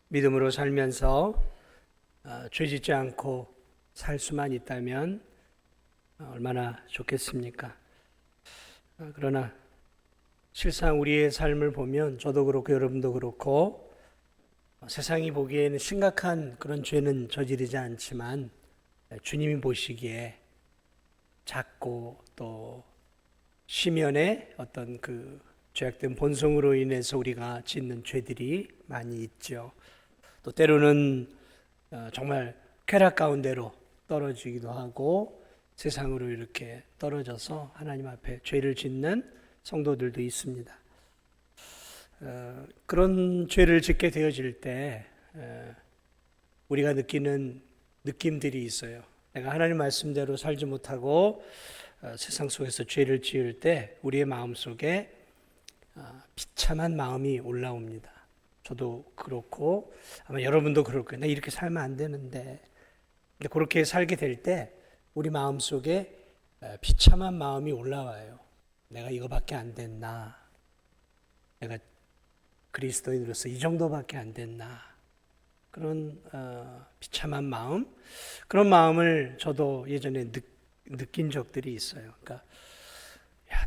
믿음으로 살면서 죄 짓지 않고 살 수만 있다면 얼마나 좋겠습니까? 그러나 실상 우리의 삶을 보면 저도 그렇고 여러분도 그렇고 세상이 보기에는 심각한 그런 죄는 저지르지 않지만 주님이 보시기에 작고 또 심연의 어떤 그 죄악된 본성으로 인해서 우리가 짓는 죄들이 많이 있죠. 또 때로는 정말 쾌락 가운데로 떨어지기도 하고 세상으로 이렇게 떨어져서 하나님 앞에 죄를 짓는 성도들도 있습니다. 그런 죄를 짓게 되어질 때 우리가 느끼는 느낌들이 있어요. 내가 하나님 말씀대로 살지 못하고 세상 속에서 죄를 지을 때 우리의 마음속에 비참한 마음이 올라옵니다. 저도 그렇고 아마 여러분도 그럴 거예요. 나 이렇게 살면 안 되는데. 근데 그렇게 살게 될 때 우리 마음속에 비참한 마음이 올라와요. 내가 이거밖에 안 됐나? 내가 그리스도인으로서 이 정도밖에 안 됐나? 그런 비참한 마음, 그런 마음을 저도 예전에 느낀 적들이 있어요. 그러니까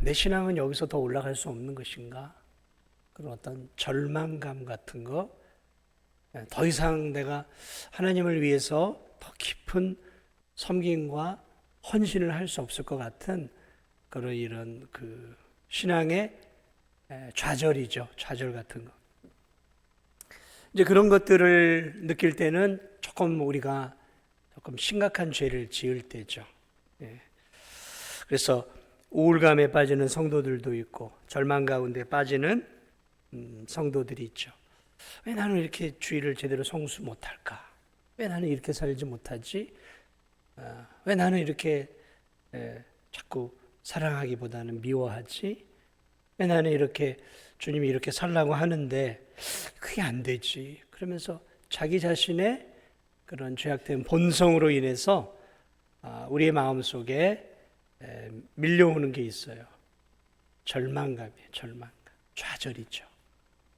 내 신앙은 여기서 더 올라갈 수 없는 것인가? 그런 어떤 절망감 같은 거, 더 이상 내가 하나님을 위해서 더 깊은 섬김과 헌신을 할 수 없을 것 같은 그런 이런 그 신앙의 좌절이죠. 좌절 같은 거. 이제 그런 것들을 느낄 때는 우리가 조금 심각한 죄를 지을 때죠. 그래서 우울감에 빠지는 성도들도 있고 절망 가운데 빠지는 성도들이 있죠. 왜 나는 이렇게 주의를 제대로 성수 못할까? 왜 나는 이렇게 살지 못하지? 왜 나는 이렇게 자꾸 사랑하기보다는 미워하지? 왜 나는 이렇게 주님이 이렇게 살라고 하는데 그게 안 되지? 그러면서 자기 자신의 그런 죄악된 본성으로 인해서 우리의 마음속에 밀려오는 게 있어요. 절망감이에요. 절망감. 좌절이죠.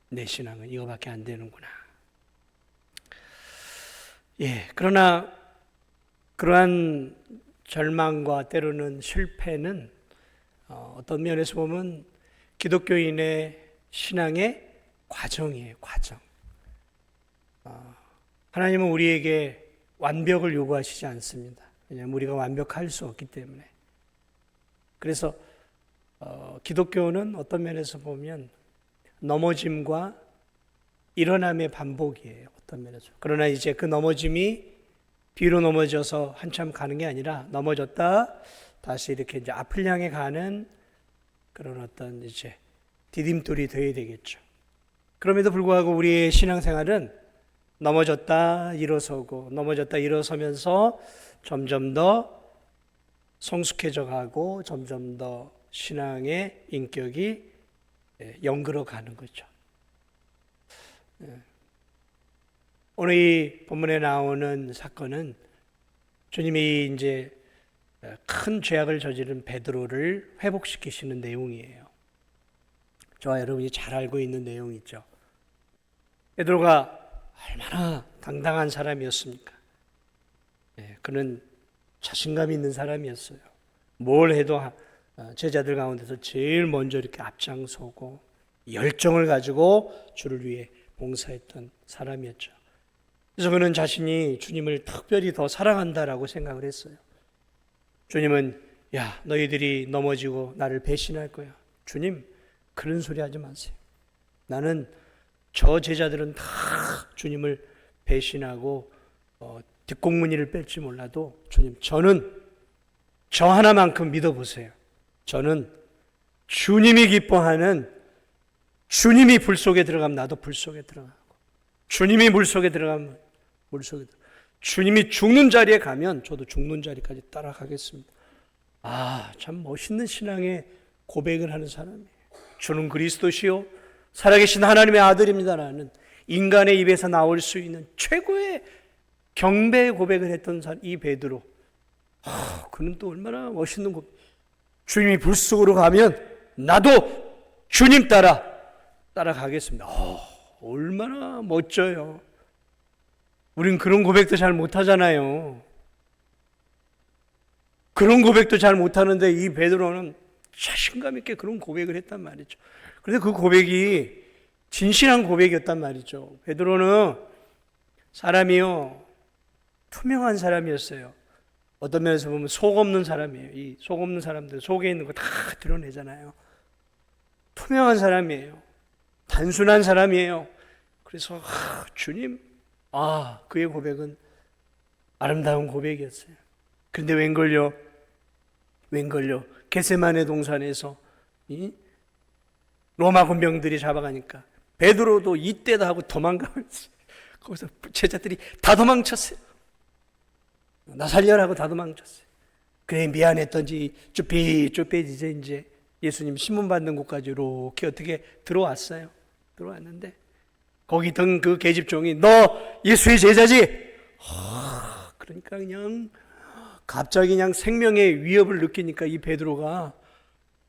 내 신앙은 이거밖에 안 되는구나. 그러나 그러한 절망과 때로는 실패는 어떤 면에서 보면 기독교인의 신앙의 과정이에요. 과정. 하나님은 우리에게 완벽을 요구하시지 않습니다. 왜냐하면 우리가 완벽할 수 없기 때문에. 그래서 기독교는 어떤 면에서 보면 넘어짐과 일어남의 반복이에요. 어떤 면에서. 그러나 이제 그 넘어짐이 뒤로 넘어져서 한참 가는 게 아니라 넘어졌다 다시 이렇게 이제 앞을 향해 가는 그런 어떤 이제 디딤돌이 되어야 되겠죠. 그럼에도 불구하고 우리의 신앙생활은 넘어졌다 일어서고 넘어졌다 일어서면서 점점 더 성숙해져 가고 점점 더 신앙의 인격이 연그러 가는 거죠. 오늘 이 본문에 나오는 사건은 주님이 이제 큰 죄악을 저지른 베드로를 회복시키시는 내용이에요. 저와 여러분이 잘 알고 있는 내용이죠. 베드로가 얼마나 당당한 사람이었습니까? 그는 자신감 있는 사람이었어요. 뭘 해도 제자들 가운데서 제일 먼저 이렇게 앞장서고 열정을 가지고 주를 위해 봉사했던 사람이었죠. 그래서 그는 자신이 주님을 특별히 더 사랑한다라고 생각을 했어요. 주님은 너희들이 넘어지고 나를 배신할 거야. 주님 그런 소리 하지 마세요. 나는 저 제자들은 다 주님을 배신하고 뒷공무니를 뺄지 몰라도 주님 저는 저 하나만큼 믿어보세요. 저는 주님이 기뻐하는 주님이 불 속에 들어가면 나도 불 속에 들어가고 주님이 물 속에 들어가면 물 속에 들어가고 주님이 죽는 자리에 가면 저도 죽는 자리까지 따라가겠습니다. 참 멋있는 신앙의 고백을 하는 사람이에요. 주는 그리스도시요 살아계신 하나님의 아들입니다라는 인간의 입에서 나올 수 있는 최고의 경배의 고백을 했던 사람, 이 베드로. 그는 또 얼마나 멋있는 고백. 주님이 불 속으로 가면 나도 주님 따라가겠습니다. 얼마나 멋져요. 우린 그런 고백도 잘 못하잖아요. 그런 고백도 잘 못하는데 이 베드로는 자신감 있게 그런 고백을 했단 말이죠. 그런데 그 고백이 진실한 고백이었단 말이죠. 베드로는 사람이요, 투명한 사람이었어요. 어떤 면에서 보면 속 없는 사람이에요. 이 속 없는 사람들 속에 있는 거 다 드러내잖아요. 투명한 사람이에요. 단순한 사람이에요. 그래서 주님, 그의 고백은 아름다운 고백이었어요. 그런데 웬걸요 겟세마네 동산에서 이 로마 군병들이 잡아가니까 베드로도 이때다 하고 도망가버렸어요. 거기서 제자들이 다 도망쳤어요. 나 살려라고 다 도망쳤어요. 그래 미안했던지 쭈삣 이제 예수님 신문 받는 곳까지 이렇게 어떻게 들어왔어요. 들어왔는데 거기 있던 그 계집종이 너 예수의 제자지? 그러니까 그냥 갑자기 그냥 생명의 위협을 느끼니까 이 베드로가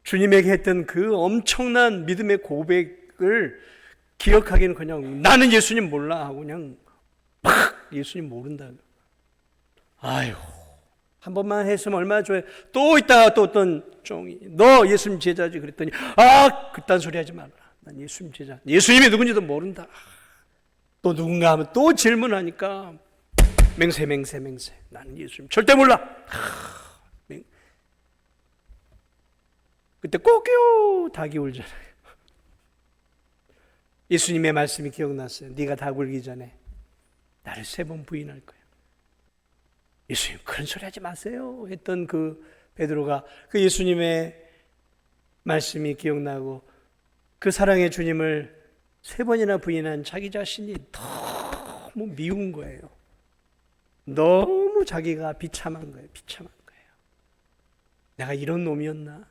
주님에게 했던 그 엄청난 믿음의 고백을 기억하기는 그냥 나는 예수님 몰라 하고 그냥 막 예수님 모른다. 아유, 한 번만 했으면 얼마나 좋아요. 또 있다가 또 어떤 종이 너 예수님 제자지 그랬더니 그딴 소리 하지 말라. 난 예수님 제자. 예수님이 누군지도 모른다. 또 누군가 하면 또 질문하니까 맹세. 나는 예수님 절대 몰라. 그때 꼬끼요 닭이 울잖아요. 예수님의 말씀이 기억났어요. 네가 닭 울기 전에 나를 3번 부인할 거야. 예수님 그런 소리 하지 마세요 했던 그 베드로가 그 예수님의 말씀이 기억나고 그 사랑의 주님을 3번이나 부인한 자기 자신이 너무 미운 거예요. 너무 자기가 비참한 거예요. 내가 이런 놈이었나?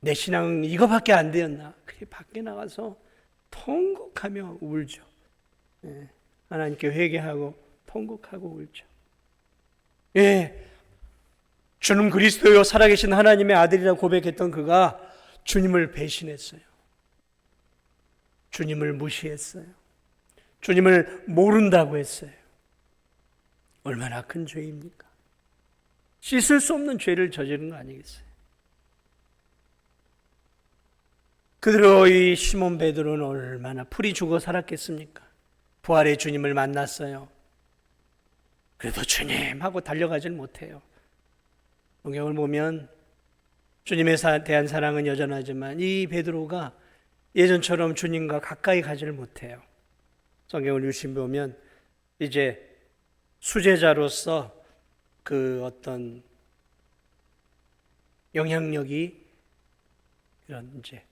내 신앙은 이거밖에 안 되었나? 그게 밖에 나가서 통곡하며 울죠. 하나님께 회개하고 통곡하고 울죠. 주는 그리스도요 살아계신 하나님의 아들이라고 고백했던 그가 주님을 배신했어요. 주님을 무시했어요. 주님을 모른다고 했어요. 얼마나 큰 죄입니까? 씻을 수 없는 죄를 저지른 거 아니겠어요? 그대로 이 시몬 베드로는 얼마나 풀이 죽어 살았겠습니까? 부활의 주님을 만났어요. 그래도 주님 하고 달려가질 못해요. 성경을 보면 주님에 대한 사랑은 여전하지만 이 베드로가 예전처럼 주님과 가까이 가지를 못해요. 성경을 유심히 보면 이제 수제자로서 그 어떤 영향력이 이런 이제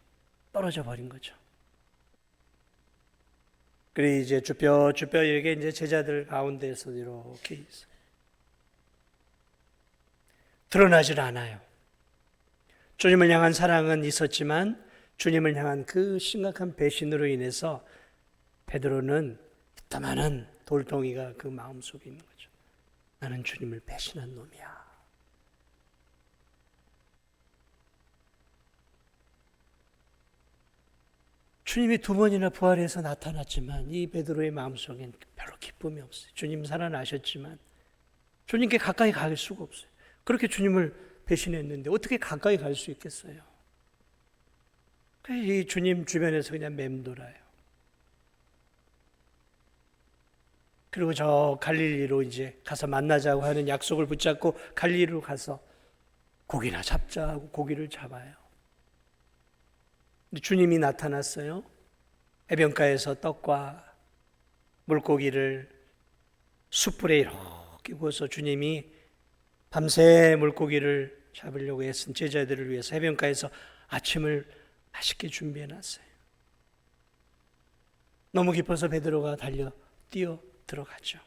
떨어져 버린 거죠. 그래 이제 쭈뼛 이렇게 이제 제자들 가운데서 이렇게 있어요. 드러나질 않아요. 주님을 향한 사랑은 있었지만 주님을 향한 그 심각한 배신으로 인해서 베드로는 이따만한 돌덩이가 그 마음속에 있는 거죠. 나는 주님을 배신한 놈이야. 주님이 2번이나 부활해서 나타났지만 이 베드로의 마음속엔 별로 기쁨이 없어요. 주님 살아나셨지만 주님께 가까이 갈 수가 없어요. 그렇게 주님을 배신했는데 어떻게 가까이 갈 수 있겠어요? 이 주님 주변에서 그냥 맴돌아요. 그리고 저 갈릴리로 이제 가서 만나자고 하는 약속을 붙잡고 갈릴리로 가서 고기나 잡자 하고 고기를 잡아요. 주님이 나타났어요. 해변가에서 떡과 물고기를 숯불에 이렇게 구워서 주님이 밤새 물고기를 잡으려고 애쓴 제자들을 위해서 해변가에서 아침을 맛있게 준비해 놨어요. 너무 기뻐서 베드로가 뛰어 들어가죠.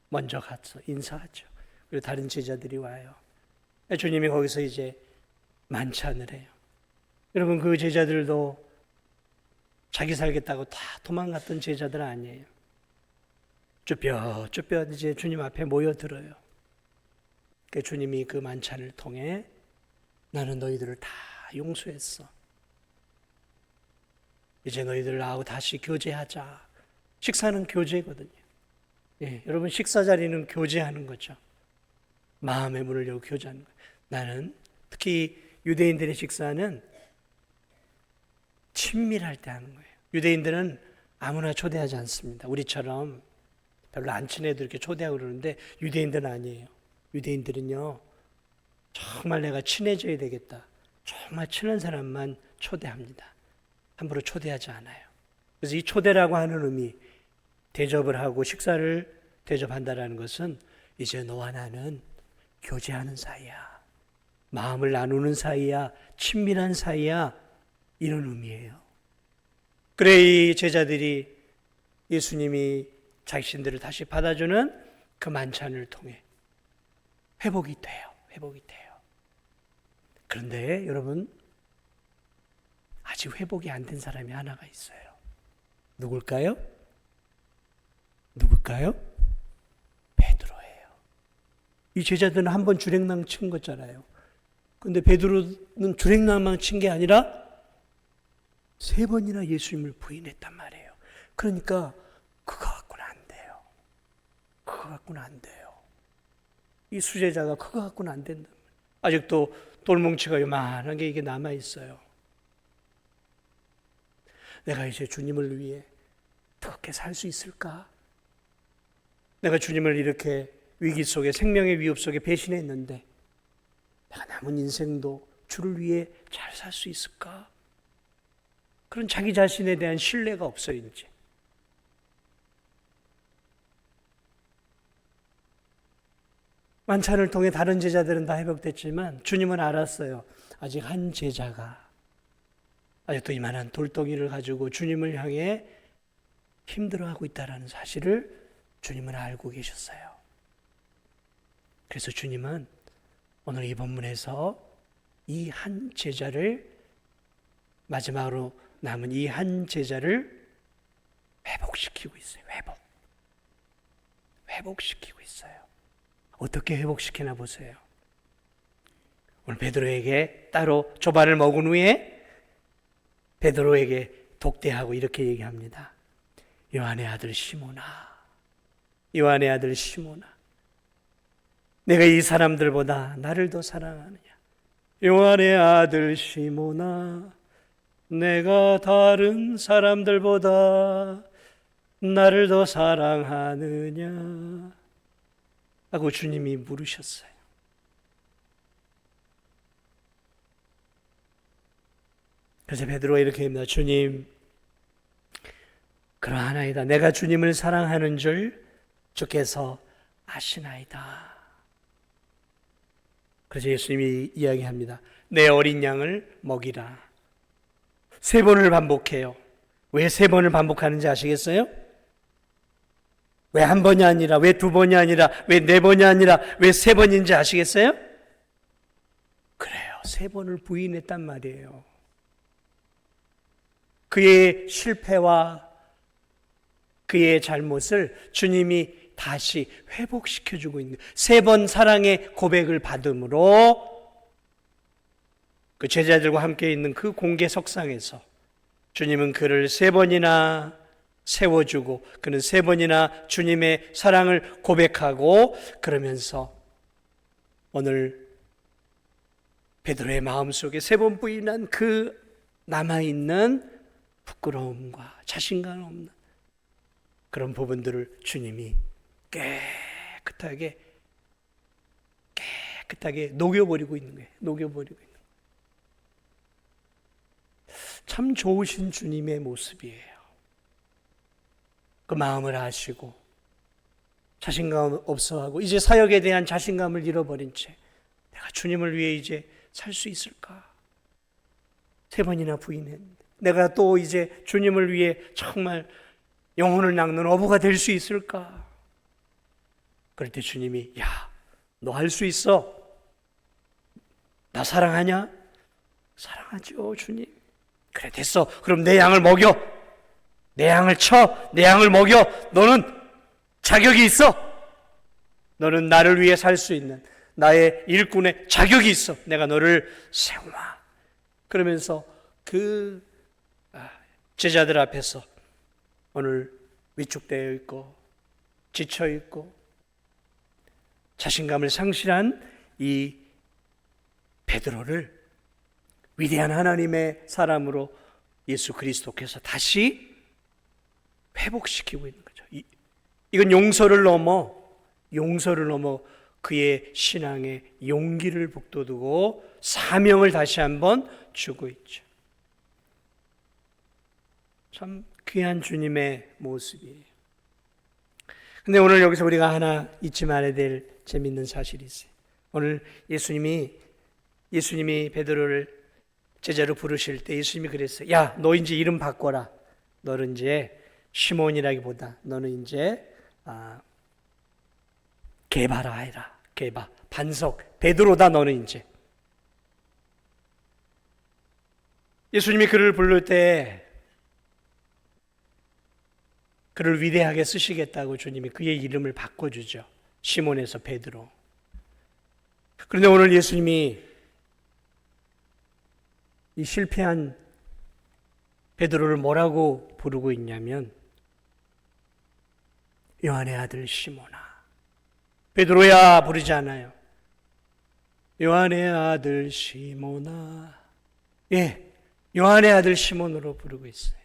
먼저 가서 인사하죠. 그리고 다른 제자들이 와요. 주님이 거기서 이제 만찬을 해요. 여러분 그 제자들도 자기 살겠다고 다 도망갔던 제자들 아니에요. 쭈뼛 이제 주님 앞에 모여들어요. 그 주님이 그 만찬을 통해 나는 너희들을 다 용서했어. 이제 너희들 나하고 다시 교제하자. 식사는 교제거든요. 예, 여러분 식사 자리는 교제하는 거죠. 마음의 문을 열고 교제하는 거예요. 나는 특히 유대인들의 식사는 친밀할 때 하는 거예요. 유대인들은 아무나 초대하지 않습니다. 우리처럼 별로 안 친해도 이렇게 초대하고 그러는데 유대인들은 아니에요. 유대인들은요, 정말 내가 친해져야 되겠다, 정말 친한 사람만 초대합니다. 함부로 초대하지 않아요. 그래서 이 초대라고 하는 의미, 대접을 하고 식사를 대접한다라는 것은 이제 너와 나는 교제하는 사이야, 마음을 나누는 사이야, 친밀한 사이야, 이런 의미예요. 그래 이 제자들이 예수님이 자신들을 다시 받아주는 그 만찬을 통해 회복이 돼요. 회복이 돼요. 그런데 여러분, 아직 회복이 안 된 사람이 하나가 있어요. 누굴까요? 누굴까요? 베드로예요. 이 제자들은 한 번 주랭랑 친 거잖아요. 근데 베드로는 주랭랑만 친 게 아니라 3번이나 예수님을 부인했단 말이에요. 그러니까 그거 갖고는 안 돼요. 그거 갖고는 안 돼요. 이 수제자가 그거 갖고는 안 된다. 아직도 돌뭉치가 요만한 게 이게 남아 있어요. 내가 이제 주님을 위해 어떻게 살 수 있을까? 내가 주님을 이렇게 위기 속에, 생명의 위협 속에 배신했는데 내가 남은 인생도 주를 위해 잘 살 수 있을까? 그런 자기 자신에 대한 신뢰가 없어요, 이제. 만찬을 통해 다른 제자들은 다 회복됐지만 주님은 알았어요. 아직 한 제자가 아직도 이만한 돌덩이를 가지고 주님을 향해 힘들어하고 있다는 사실을 주님은 알고 계셨어요. 그래서 주님은 오늘 이 본문에서 이 한 제자를, 마지막으로 남은 이 한 제자를 회복시키고 있어요. 회복시키고 있어요. 어떻게 회복시키나 보세요. 오늘 베드로에게 따로 조반을 먹은 후에 베드로에게 독대하고 이렇게 얘기합니다. 요한의 아들 시몬아, 요한의 아들 시몬아, 내가 이 사람들보다 나를 더 사랑하느냐? 요한의 아들 시몬아, 내가 다른 사람들보다 나를 더 사랑하느냐? 하고 주님이 물으셨어요. 그래서 베드로가 이렇게 합니다. 주님, 그러하나이다. 내가 주님을 사랑하는 줄 주께서 아시나이다. 그래서 예수님이 이야기합니다. 내 어린 양을 먹이라. 3번을 반복해요. 왜 3번을 반복하는지 아시겠어요? 왜 1번이 아니라, 왜 2번이 아니라, 왜 4번이 아니라, 왜 3번인지 아시겠어요? 그래요. 3번을 부인했단 말이에요. 그의 실패와 그의 잘못을 주님이 다시 회복시켜주고 있는 3번 사랑의 고백을 받음으로 그 제자들과 함께 있는 그 공개 석상에서 주님은 그를 3번이나 세워주고 그는 3번이나 주님의 사랑을 고백하고 그러면서 오늘 베드로의 마음속에 3번 부인한 그 남아있는 부끄러움과 자신감 없는 그런 부분들을 주님이 깨끗하게 녹여버리고 있는 거예요. 녹여버리고 있는 거예요. 참 좋으신 주님의 모습이에요. 그 마음을 아시고 자신감 없어하고 이제 사역에 대한 자신감을 잃어버린 채 내가 주님을 위해 이제 살 수 있을까? 3번이나 부인했는데 내가 또 이제 주님을 위해 정말 영혼을 낚는 어부가 될 수 있을까? 그럴 때 주님이 야, 너 할 수 있어. 나 사랑하냐? 사랑하죠, 주님. 그래, 됐어. 그럼 내 양을 먹여. 내 양을 쳐. 내 양을 먹여. 너는 자격이 있어. 너는 나를 위해 살 수 있는 나의 일꾼의 자격이 있어. 내가 너를 세우마. 그러면서 그 제자들 앞에서 오늘 위축되어 있고 지쳐 있고 자신감을 상실한 이 베드로를 위대한 하나님의 사람으로 예수 그리스도께서 다시 회복시키고 있는 거죠. 이건 용서를 넘어 그의 신앙의 용기를 북돋우고 사명을 다시 한번 주고 있죠. 참 귀한 주님의 모습이에요. 근데 오늘 여기서 우리가 하나 잊지 말아야 될 재밌는 사실이 있어요. 오늘 예수님이 베드로를 제자로 부르실 때 예수님이 그랬어요. 야, 너 이제 이름 바꿔라. 너는 이제 시몬이라기보다 너는 이제 게바라 해라. 게바, 반석, 베드로다. 너는 이제. 예수님이 그를 부를 때 그를 위대하게 쓰시겠다고 주님이 그의 이름을 바꿔주죠. 시몬에서 베드로. 그런데 오늘 예수님이 이 실패한 베드로를 뭐라고 부르고 있냐면 요한의 아들 시몬아. 베드로야 부르지 않아요. 요한의 아들 시몬아. 예, 요한의 아들 시몬으로 부르고 있어요.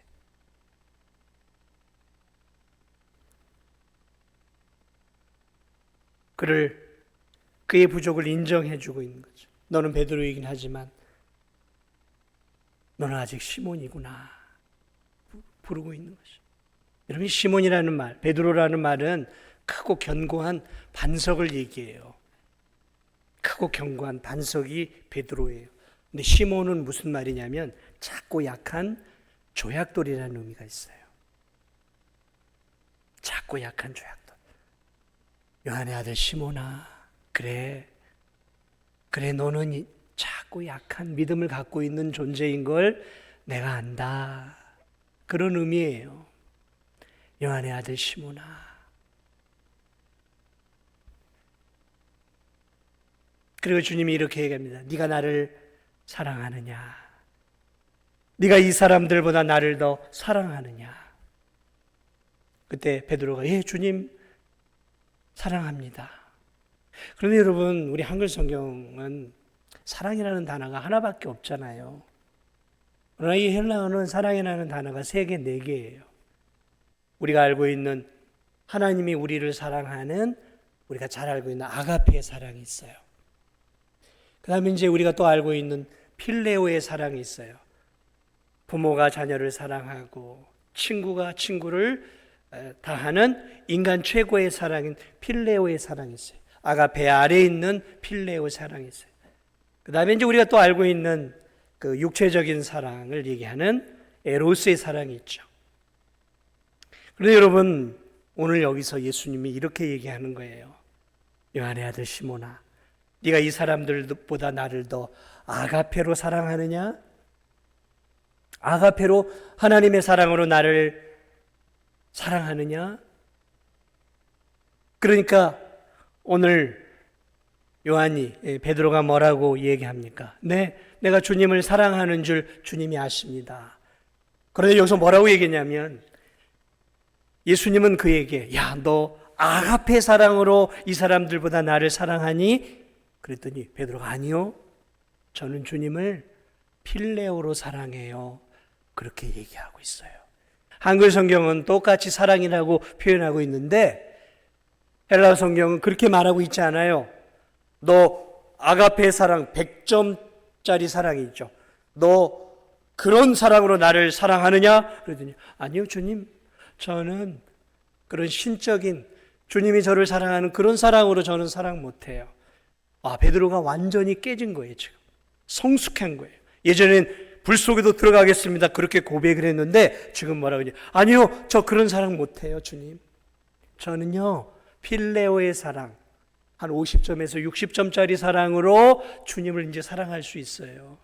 그의 부족을 인정해주고 있는 거죠. 너는 베드로이긴 하지만 너는 아직 시몬이구나 부르고 있는 것이죠. 여러분, 시몬이라는 말, 베드로라는 말은 크고 견고한 반석을 얘기해요. 크고 견고한 반석이 베드로예요. 근데 시몬은 무슨 말이냐면 작고 약한 조약돌이라는 의미가 있어요. 작고 약한 조약돌. 요한의 아들 시몬아, 그래 너는 작고 약한 믿음을 갖고 있는 존재인 걸 내가 안다. 그런 의미예요. 요한의 아들 시몬아. 그리고 주님이 이렇게 얘기합니다. 네가 나를 사랑하느냐? 네가 이 사람들보다 나를 더 사랑하느냐? 그때 베드로가 예, 주님 사랑합니다. 그런데 여러분, 우리 한글 성경은 사랑이라는 단어가 하나밖에 없잖아요. 그러나 이 헬라어는 사랑이라는 단어가 3개, 4개예요. 우리가 알고 있는 하나님이 우리를 사랑하는, 우리가 잘 알고 있는 아가페의 사랑이 있어요. 그 다음에 이제 우리가 또 알고 있는 필레오의 사랑이 있어요. 부모가 자녀를 사랑하고 친구가 친구를 다하는 인간 최고의 사랑인 필레오의 사랑이 있어요. 아가페 아래에 있는 필레오 사랑이 있어요. 그 다음에 이제 우리가 또 알고 있는 그 육체적인 사랑을 얘기하는 에로스의 사랑이 있죠. 그런데 여러분, 오늘 여기서 예수님이 이렇게 얘기하는 거예요. 요한의 아들 시몬아, 네가 이 사람들보다 나를 더 아가페로 사랑하느냐? 아가페로 하나님의 사랑으로 나를 사랑하느냐? 그러니까 오늘 베드로가 뭐라고 얘기합니까? 내가 주님을 사랑하는 줄 주님이 아십니다. 그런데 여기서 뭐라고 얘기했냐면 예수님은 그에게 야, 너 아가페 사랑으로 이 사람들보다 나를 사랑하니? 그랬더니 베드로가 아니요, 저는 주님을 필레오로 사랑해요. 그렇게 얘기하고 있어요. 한글 성경은 똑같이 사랑이라고 표현하고 있는데 헬라 성경은 그렇게 말하고 있지 않아요. 너 아가페 사랑 100점짜리 사랑이 있죠. 너 그런 사랑으로 나를 사랑하느냐? 그러더니 아니요, 주님, 저는 그런 신적인 주님이 저를 사랑하는 그런 사랑으로 저는 사랑 못해요. 베드로가 완전히 깨진 거예요. 지금 성숙한 거예요. 예전엔 불 속에도 들어가겠습니다 그렇게 고백을 했는데 지금 뭐라고 하냐? 아니요, 저 그런 사랑 못해요, 주님. 저는요, 필레오의 사랑 한 50점에서 60점짜리 사랑으로 주님을 이제 사랑할 수 있어요.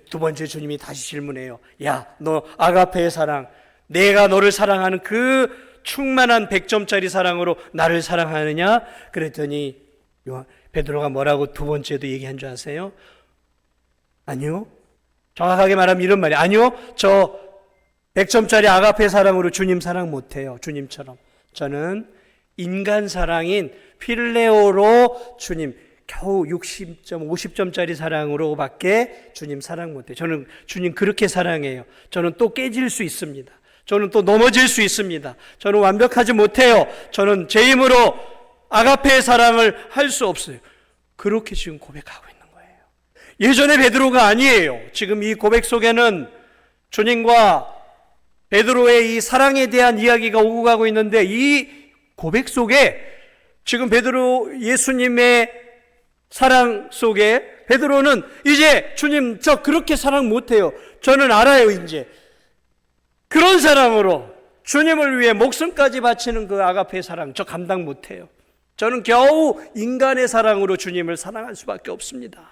두 번째 주님이 다시 질문해요. 야, 너 아가페의 사랑, 내가 너를 사랑하는 그 충만한 100점짜리 사랑으로 나를 사랑하느냐? 그랬더니 베드로가 뭐라고 두 번째도 얘기한 줄 아세요? 아니요, 정확하게 말하면 이런 말이 아니요. 저 100점짜리 아가페 사랑으로 주님 사랑 못해요. 주님처럼. 저는 인간 사랑인 필레오로 주님 겨우 60점, 50점짜리 사랑으로밖에 주님 사랑 못해요. 저는 주님 그렇게 사랑해요. 저는 또 깨질 수 있습니다. 저는 또 넘어질 수 있습니다. 저는 완벽하지 못해요. 저는 제 힘으로 아가페의 사랑을 할 수 없어요. 그렇게 지금 고백하고 있는 거예요. 예전의 베드로가 아니에요. 지금 이 고백 속에는 주님과 베드로의 이 사랑에 대한 이야기가 오고 가고 있는데 이 고백 속에 지금 베드로 예수님의 사랑 속에 베드로는 이제 주님 저 그렇게 사랑 못해요. 저는 알아요 이제. 그런 사랑으로 주님을 위해 목숨까지 바치는 그 아가페 사랑 저 감당 못해요. 저는 겨우 인간의 사랑으로 주님을 사랑할 수밖에 없습니다.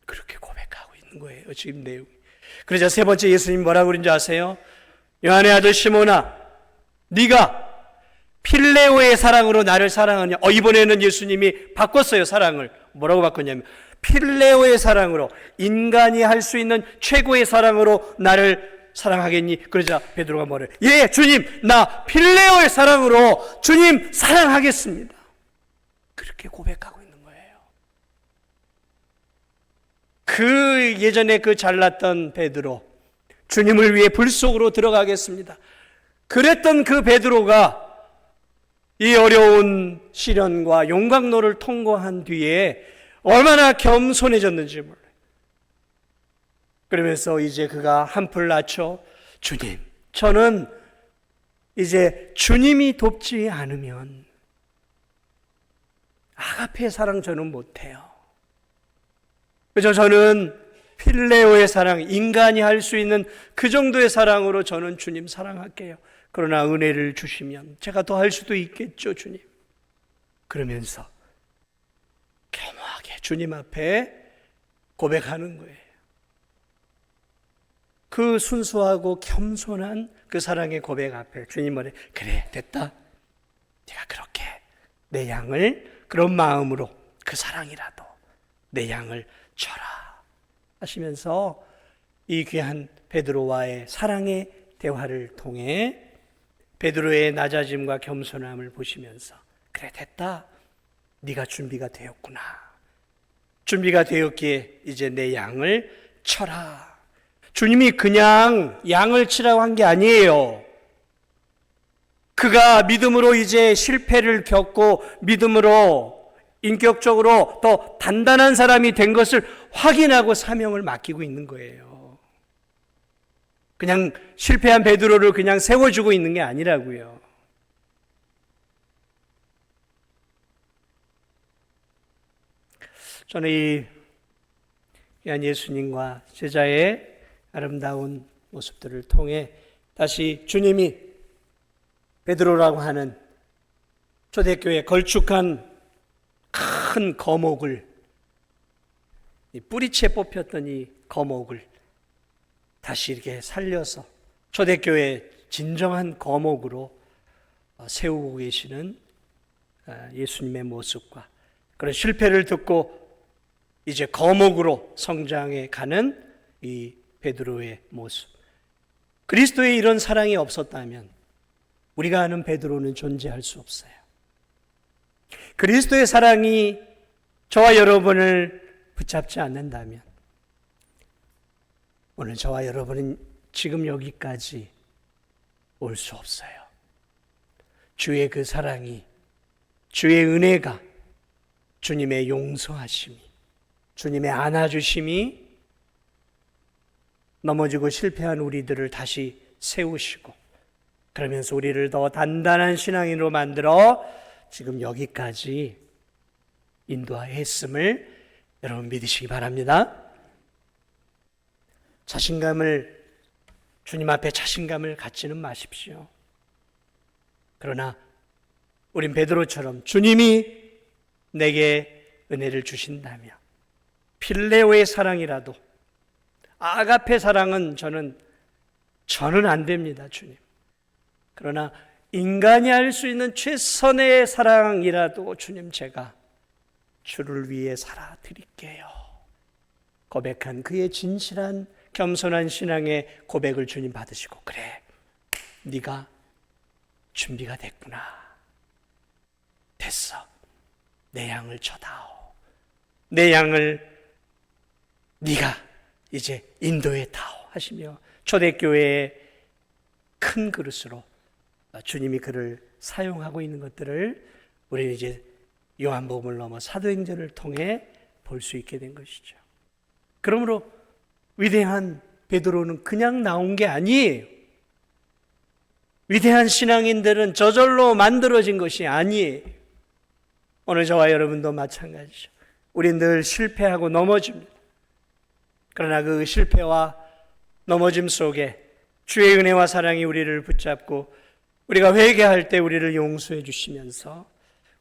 그렇게 고백하고 있는 거예요 지금 내용이. 그러자 세 번째 예수님 뭐라고 그런지 아세요? 요한의 아들 시몬아 네가 필레오의 사랑으로 나를 사랑하냐. 이번에는 예수님이 바꿨어요 사랑을. 뭐라고 바꿨냐면 필레오의 사랑으로 인간이 할 수 있는 최고의 사랑으로 나를 사랑하겠니? 그러자 베드로가 뭐래? 예 주님 나 필레오의 사랑으로 주님 사랑하겠습니다. 그렇게 고백하고 있는 거예요. 그 예전에 그 잘났던 베드로 주님을 위해 불 속으로 들어가겠습니다. 그랬던 그 베드로가 이 어려운 시련과 용광로를 통과한 뒤에 얼마나 겸손해졌는지 몰라요. 그러면서 이제 그가 한풀 낮춰 주님, 저는 이제 주님이 돕지 않으면 아가페 사랑 저는 못해요. 그래서 저는 필레오의 사랑, 인간이 할 수 있는 그 정도의 사랑으로 저는 주님 사랑할게요. 그러나 은혜를 주시면 제가 더 할 수도 있겠죠, 주님. 그러면서 겸허하게 주님 앞에 고백하는 거예요. 그 순수하고 겸손한 그 사랑의 고백 앞에 주님 말에 그래 됐다. 네가 그렇게 내 양을 그런 마음으로 그 사랑이라도 내 양을 쳐라 하시면서 이 귀한 베드로와의 사랑의 대화를 통해 베드로의 낮아짐과 겸손함을 보시면서 그래 됐다. 네가 준비가 되었구나. 준비가 되었기에 이제 내 양을 쳐라. 주님이 그냥 양을 치라고 한 게 아니에요. 그가 믿음으로 이제 실패를 겪고 믿음으로 인격적으로 더 단단한 사람이 된 것을 확인하고 사명을 맡기고 있는 거예요. 그냥 실패한 베드로를 그냥 세워주고 있는 게 아니라고요. 저는 이 귀한 예수님과 제자의 아름다운 모습들을 통해 다시 주님이 베드로라고 하는 초대교회에 걸쭉한 큰 거목을, 뿌리채 뽑혔던 이 거목을 다시 이렇게 살려서 초대교회의 진정한 거목으로 세우고 계시는 예수님의 모습과 그런 실패를 듣고 이제 거목으로 성장해 가는 이 베드로의 모습. 그리스도의 이런 사랑이 없었다면 우리가 아는 베드로는 존재할 수 없어요. 그리스도의 사랑이 저와 여러분을 붙잡지 않는다면 오늘 저와 여러분은 지금 여기까지 올 수 없어요. 주의 그 사랑이, 주의 은혜가, 주님의 용서하심이, 주님의 안아주심이 넘어지고 실패한 우리들을 다시 세우시고 그러면서 우리를 더 단단한 신앙인으로 만들어 지금 여기까지 인도하였음을 여러분 믿으시기 바랍니다. 주님 앞에 자신감을 갖지는 마십시오. 그러나 우린 베드로처럼 주님이 내게 은혜를 주신다면 필레오의 사랑이라도 아가페 사랑은 저는 안 됩니다, 주님. 그러나 인간이 할 수 있는 최선의 사랑이라도 주님 제가 주를 위해 살아 드릴게요. 고백한 그의 진실한 겸손한 신앙의 고백을 주님 받으시고, 그래, 네가 준비가 됐구나. 됐어. 내 양을 쳐다오. 내 양을 네가 이제 인도에 다오 하시며 초대교회의 큰 그릇으로 주님이 그를 사용하고 있는 것들을 우리는 이제 요한복음을 넘어 사도행전을 통해 볼 수 있게 된 것이죠. 그러므로 위대한 베드로는 그냥 나온 게 아니에요. 위대한 신앙인들은 저절로 만들어진 것이 아니에요. 오늘 저와 여러분도 마찬가지죠. 우린 늘 실패하고 넘어집니다. 그러나 그 실패와 넘어짐 속에 주의 은혜와 사랑이 우리를 붙잡고 우리가 회개할 때 우리를 용서해 주시면서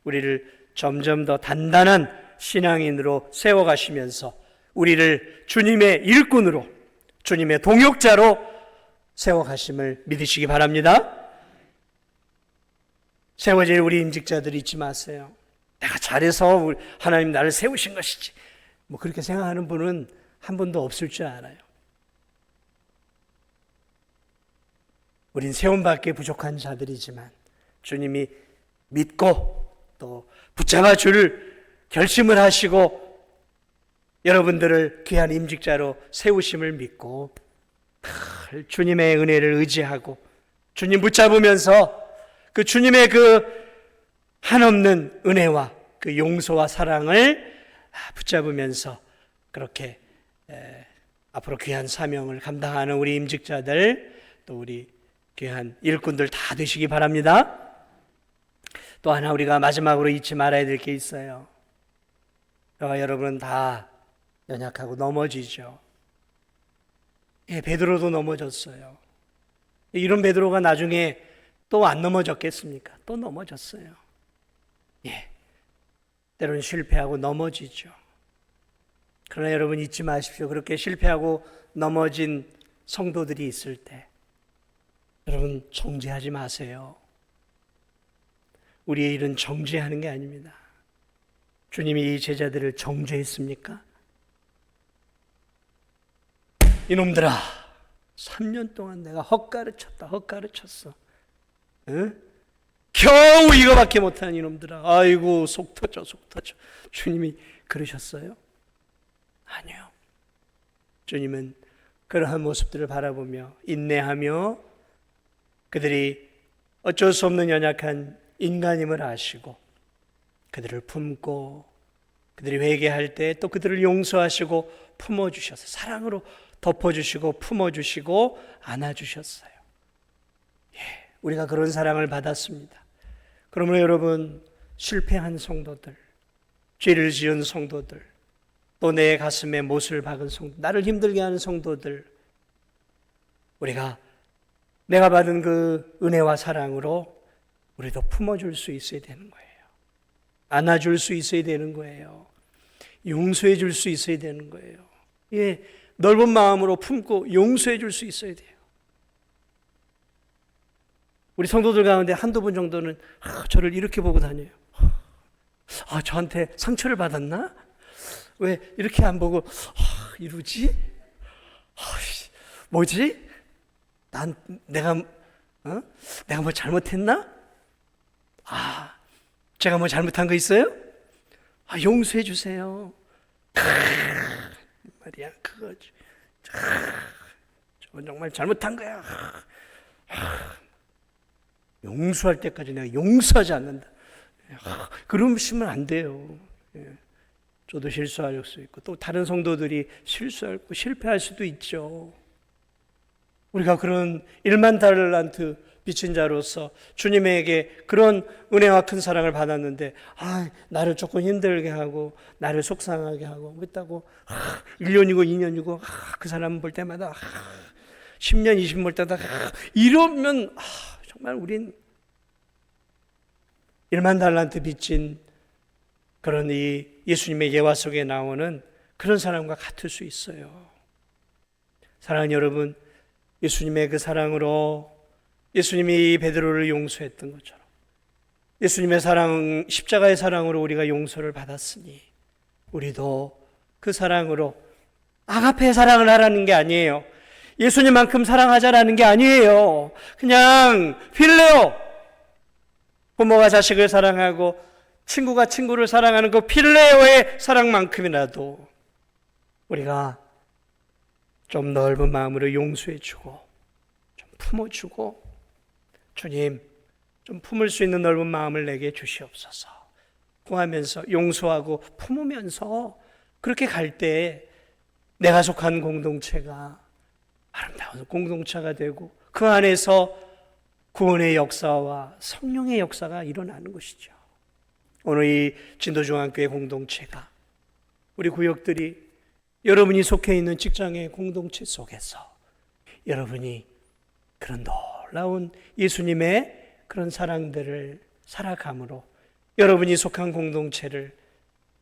우리를 점점 더 단단한 신앙인으로 세워가시면서 우리를 주님의 일꾼으로, 주님의 동역자로 세워가심을 믿으시기 바랍니다. 세워질 우리 임직자들 잊지 마세요. 내가 잘해서 하나님 나를 세우신 것이지, 뭐 그렇게 생각하는 분은 한 분도 없을 줄 알아요. 우린 세움밖에 부족한 자들이지만 주님이 믿고 또 붙잡아 줄 결심을 하시고 여러분들을 귀한 임직자로 세우심을 믿고 주님의 은혜를 의지하고 주님 붙잡으면서 그 주님의 그 한없는 은혜와 그 용서와 사랑을 붙잡으면서 그렇게 앞으로 귀한 사명을 감당하는 우리 임직자들, 또 우리 귀한 일꾼들 다 되시기 바랍니다. 또 하나 우리가 마지막으로 잊지 말아야 될 게 있어요. 저와 여러분은 다 연약하고 넘어지죠. 베드로도 넘어졌어요. 이런 베드로가 나중에 또 안 넘어졌겠습니까? 또 넘어졌어요. 때로는 실패하고 넘어지죠. 그러나 여러분 잊지 마십시오. 그렇게 실패하고 넘어진 성도들이 있을 때 여러분 정죄하지 마세요. 우리의 일은 정죄하는 게 아닙니다. 주님이 이 제자들을 정죄했습니까? 이놈들아, 3년 동안 내가 헛가르쳤어. 응? 겨우 이거밖에 못하는 이놈들아. 아이고 속 터져. 주님이 그러셨어요? 아니요. 주님은 그러한 모습들을 바라보며 인내하며 그들이 어쩔 수 없는 연약한 인간임을 아시고 그들을 품고 그들이 회개할 때 또 그들을 용서하시고 품어주셔서 사랑으로 덮어주시고 품어주시고 안아주셨어요. 우리가 그런 사랑을 받았습니다. 그러므로 여러분, 실패한 성도들, 죄를 지은 성도들, 또 내 가슴에 못을 박은 성도, 나를 힘들게 하는 성도들, 우리가 내가 받은 그 은혜와 사랑으로 우리도 품어줄 수 있어야 되는 거예요. 안아줄 수 있어야 되는 거예요. 용서해 줄 수 있어야 되는 거예요. 넓은 마음으로 품고 용서해 줄 수 있어야 돼요. 우리 성도들 가운데 한두 분 정도는 저를 이렇게 보고 다녀요. 저한테 상처를 받았나? 왜 이렇게 안 보고 이러지? 뭐지? 내가 뭐 잘못했나? 제가 뭐 잘못한 거 있어요? 용서해 주세요. 말이야, 그거지. 저건 정말 잘못한 거야. 용서할 때까지 내가 용서하지 않는다. 그러시면 안 돼요. 저도 실수할 수 있고 또 다른 성도들이 실수하고 실패할 수도 있죠. 우리가 그런 1만 달란트 빚진 자로서 주님에게 그런 은혜와 큰 사랑을 받았는데 나를 조금 힘들게 하고 나를 속상하게 하고 그랬다고 1년이고 2년이고 그 사람 볼 때마다 10년 20년 볼 때마다 이러면 정말 우린 1만 달란트 빚진 그런 이 예수님의 예화 속에 나오는 그런 사람과 같을 수 있어요. 사랑하는 여러분, 예수님의 그 사랑으로 예수님이 베드로를 용서했던 것처럼 예수님의 사랑, 십자가의 사랑으로 우리가 용서를 받았으니 우리도 그 사랑으로 아가페 사랑을 하라는 게 아니에요. 예수님만큼 사랑하자라는 게 아니에요. 그냥 필레오, 부모가 자식을 사랑하고 친구가 친구를 사랑하는 그 필레오의 사랑만큼이라도 우리가 좀 넓은 마음으로 용서해주고 좀 품어주고, 주님 좀 품을 수 있는 넓은 마음을 내게 주시옵소서 구하면서 용서하고 품으면서 그렇게 갈 때 내가 속한 공동체가 아름다운 공동체가 되고 그 안에서 구원의 역사와 성령의 역사가 일어나는 것이죠. 오늘 이 진도중앙교회 공동체가, 우리 구역들이, 여러분이 속해 있는 직장의 공동체 속에서 여러분이 그런 놀라운 예수님의 그런 사랑들을 살아감으로 여러분이 속한 공동체를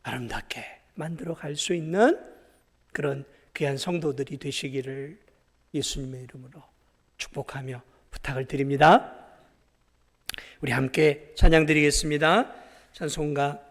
아름답게 만들어 갈 수 있는 그런 귀한 성도들이 되시기를 예수님의 이름으로 축복하며 부탁을 드립니다. 우리 함께 찬양 드리겠습니다. 찬송가